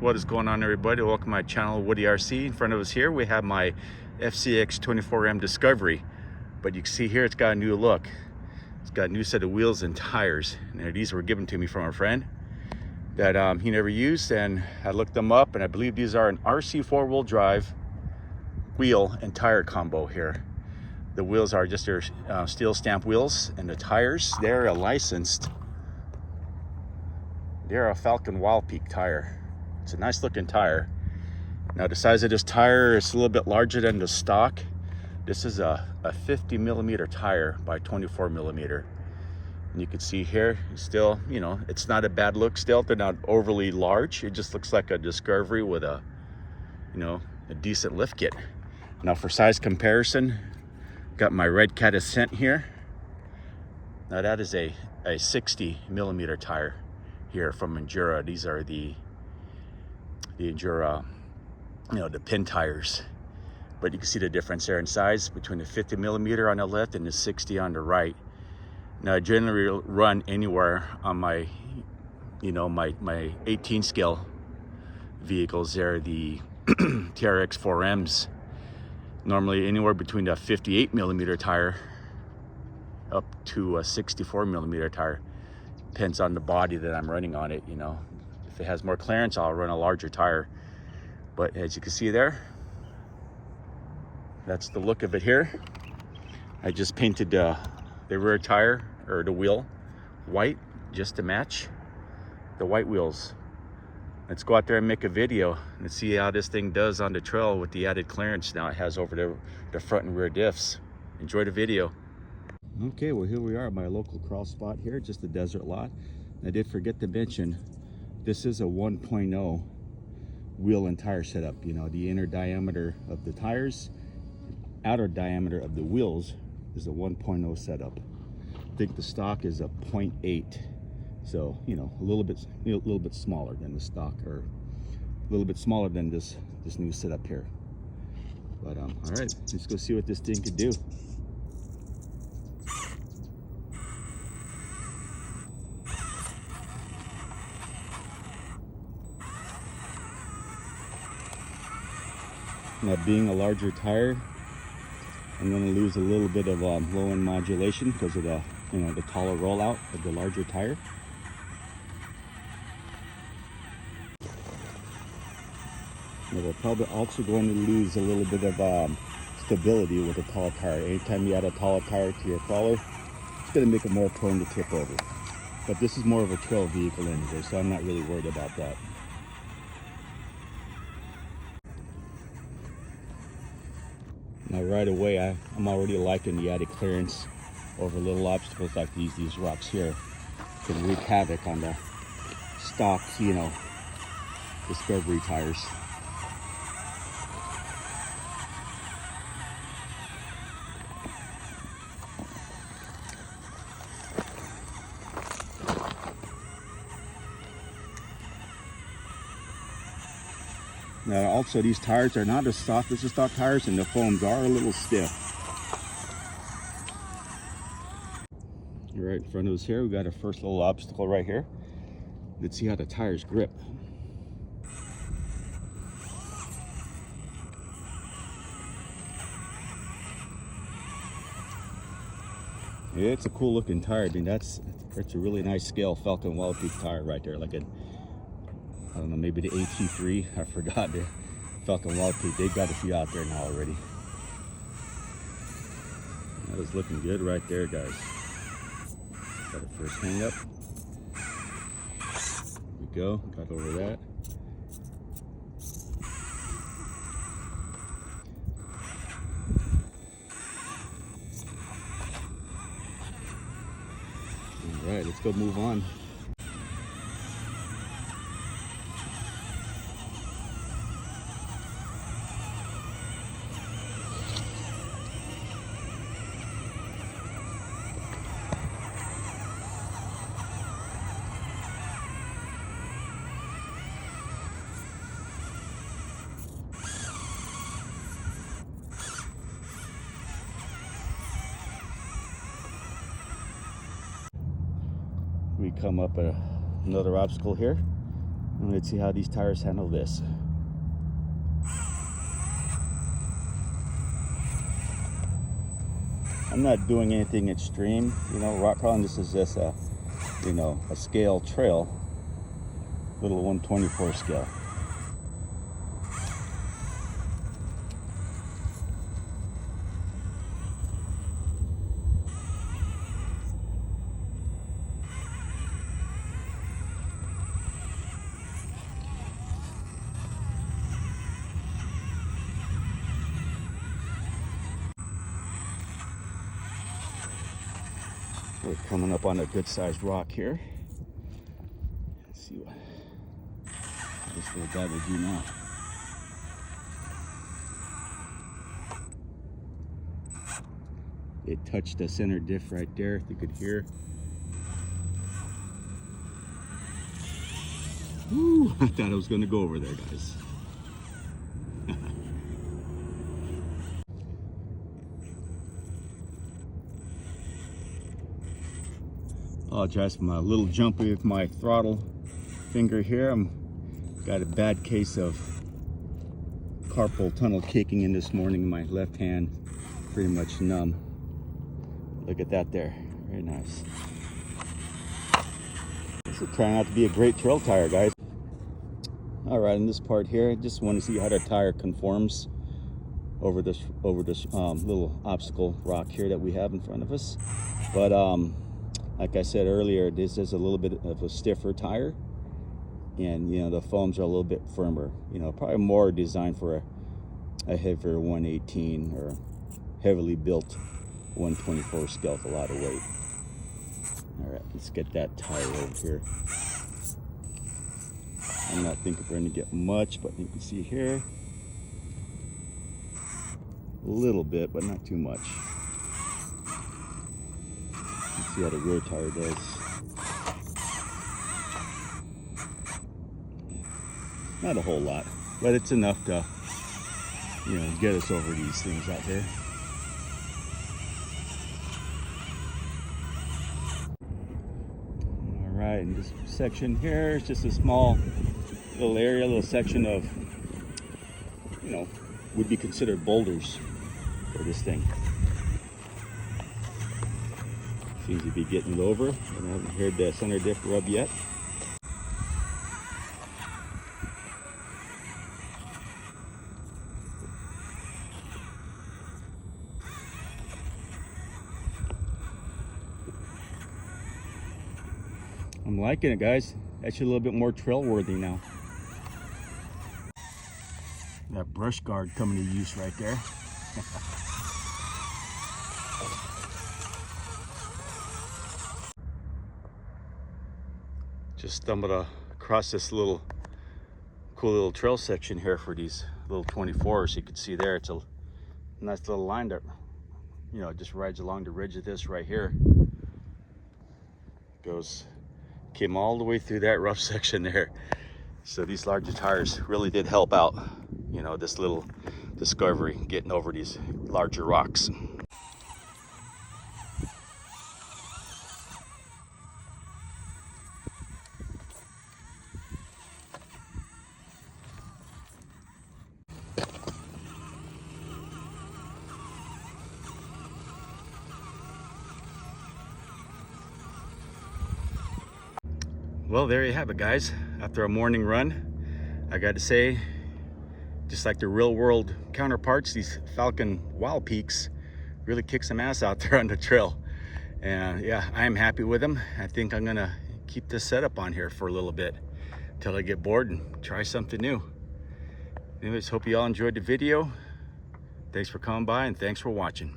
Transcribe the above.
What is going on, everybody? Welcome to my channel, Woody RC. In front of us here we have my Fcx24m Discovery, but you can see here it's got a new look. It's got a new set of wheels and tires, and these were given to me from a friend that he never used, and I looked them up, and I believe these are an RC four-wheel drive wheel and tire combo here. The wheels are just their steel stamp wheels, and the tires, they're a Falcon Wild Peak tire. It's a nice looking tire. Now the size of this tire is a little bit larger than the stock. This is a 50 millimeter tire by 24 millimeter. And you can see here, still, you know, it's not a bad look still. They're not overly large. It just looks like a Discovery with a, you know, a decent lift kit. Now for size comparison, got my Red Cat Ascent here. Now that is a 60 millimeter tire here from Endura. These are the Endura, you know, the pin tires. But you can see the difference there in size between the 50 millimeter on the left and the 60 on the right. Now I generally run anywhere on my, you know, my 18 scale vehicles. They're the TRX4Ms. Normally anywhere between the 58 millimeter tire up to a 64 millimeter tire. Depends on the body that I'm running on it, you know. If it has more clearance, I'll run a larger tire. But as you can see there, that's the look of it here. I just painted the rear tire, or the wheel, white, just to match the white wheels. Let's go out there and make a video and see how this thing does on the trail with the added clearance now it has over the front and rear diffs. Enjoy the video. Okay, well here we are at my local crawl spot here, just a desert lot. I did forget to mention, this is a 1.0 wheel and tire setup. You know, the inner diameter of the tires, outer diameter of the wheels is a 1.0 setup. I think the stock is a 0.8. So, you know, a little bit smaller than the stock, or a little bit smaller than this new setup here. But all right, let's go see what this thing could do. Now, being a larger tire, I'm going to lose a little bit of low end modulation because of the, you know, the taller rollout of the larger tire. Now, we're probably also going to lose a little bit of stability with a tall tire. Anytime you add a taller tire to your crawler, it's going to make it more prone to tip over. But this is more of a trail vehicle anyway, so I'm not really worried about that. Now right away, I'm already liking the added clearance over little obstacles like these rocks here. Can wreak havoc on the stock, you know, Discovery tires. Now also, these tires are not as soft as the stock tires, and the foams are a little stiff. Right in front of us here, we got our first little obstacle right here. Let's see how the tires grip. Yeah, it's a cool looking tire. I mean, it's a really nice scale Falcon Wild Peak tire right there. Like I don't know, maybe the AT3, I forgot, the Falcon Wild Peak. They've got a few out there now already. That is looking good right there, guys. Got a first hang up. There we go, got over that. All right, let's go move on. We come up at another obstacle here. And let's see how these tires handle this. I'm not doing anything extreme, you know, rock crawling. This is just a, you know, a scale trail, little 124 scale. We're coming up on a good sized rock here. Let's see what this little guy will do now. It touched the center diff right there, if you could hear. Woo, I thought I was going to go over there, guys. Apologize for my little jumpy with my throttle finger here. I'm got a bad case of carpal tunnel kicking in this morning. My left hand pretty much numb. Look at that there, very nice. This will turn out to be a great trail tire, guys. All right, in this part here, I just want to see how the tire conforms over this little obstacle rock here that we have in front of us. But like I said earlier, this is a little bit of a stiffer tire, and you know the foams are a little bit firmer. You know, probably more designed for a heavier 118 or heavily built 124 scale with a lot of weight. All right, let's get that tire over here. I'm not thinking we're going to get much, but you can see here a little bit, but not too much. Let's see how the rear tire does. Not a whole lot, but it's enough to, you know, get us over these things out here. All right, in this section here, it's just a small little area, little section of, you know, would be considered boulders for this thing. Seems to be getting it over, and I haven't heard the center diff rub yet. I'm liking it, guys. Actually a little bit more trail worthy now. That brush guard coming to use right there. Just stumbled across this little cool little trail section here for these little 24s. You can see there, it's a nice little line that, you know, just rides along the ridge of this right here. Came all the way through that rough section there. So these larger tires really did help out, you know, this little discovery, getting over these larger rocks. Well, there you have it, guys. After a morning run, I got to say, just like the real world counterparts, these Falcon Wild Peaks really kick some ass out there on the trail. And yeah, I am happy with them. I think I'm gonna keep this setup on here for a little bit until I get bored and try something new. Anyways, hope you all enjoyed the video. Thanks for coming by and thanks for watching.